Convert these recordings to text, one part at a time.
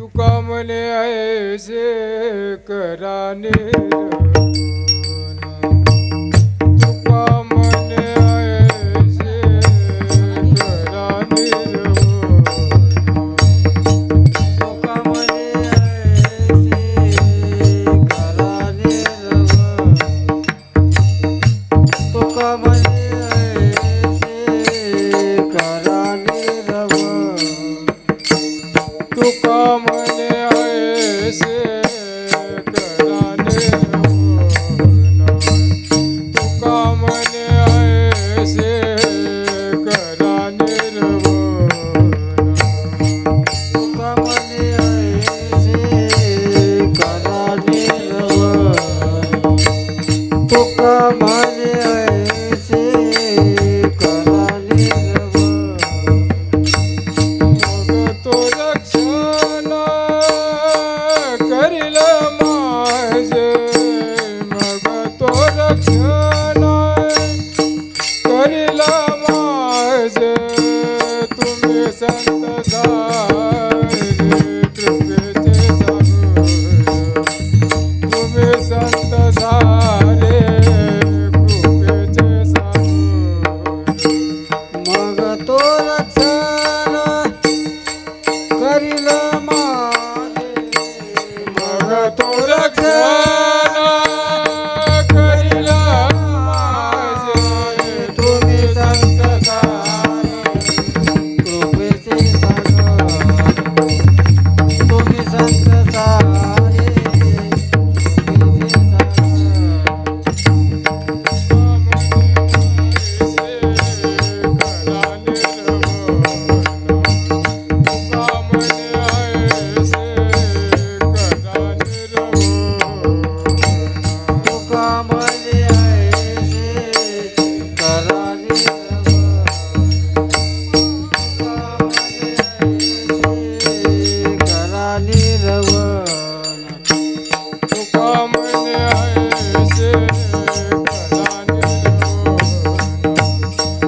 तुका म्हणे ऐसे करा निर्गुण. तुका म्हणे ऐसे करा निर्गुण. तुका म्हणे ऐसे करा निर्गुण. तुका म्हणे ऐसे करा निर्गुण. तुका म्हणे ऐसे करा निर्गुण. तुका म्हणे ऐसे करा निर्गुण. तुका म्हणे ऐसे करा निर्गुण. तुका म्हणे ऐसे करा निर्गुण. मग तो रक्षण करील माझे. मग तो रक्षण करील माझे. तुम्ही संत सारे कृपेचे सागर. तुम्ही संत सारे कृपेचे सागर. मग तो रक्षण करील माझे. मग तो रक्षण करील माझे. तुम्ही संत सारे कृपेचे सागर. तुम्ही संत सारे कृपेचे सागर. तुका म्हणे ऐसे करा निर्गुण. तुका म्हणे ऐसे करा निर्गुण.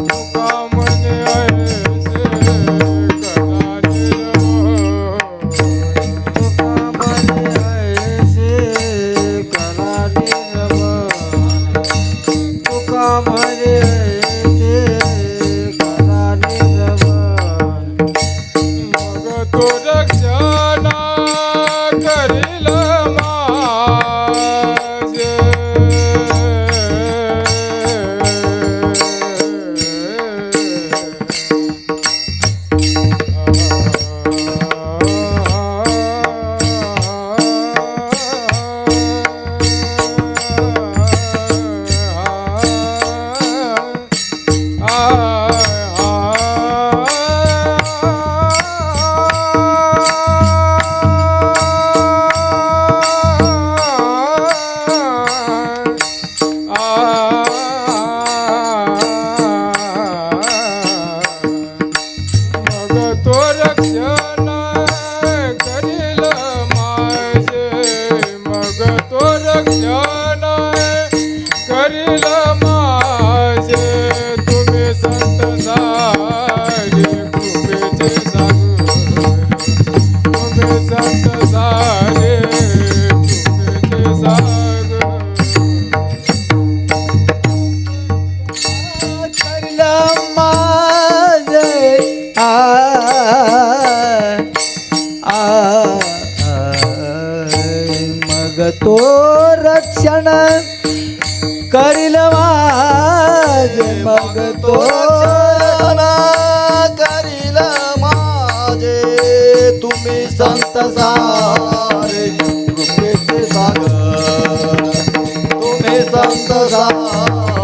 तुका म्हणे ऐसे करा निर्गुण. तुका म्हणे ऐसे करा निर्गुण. तुका म्हणे ऐसे करा निर्गुण. तुका म्हणे ऐसे करा निर्गुण. मग तो रक्षण करील माझे. मग तो रक्षण करील माझे. मग तो रक्षण करील माझे. तुम्ही संत सारे कृपेचे सागर. तुम्ही संत सारे कृपेचे सागर. करील माझे मग तो रक्षण करील माझे. मग तो रक्षण करील माझे. तुम्ही संत सारे कृपेचे सागर. तुम्ही संत सारे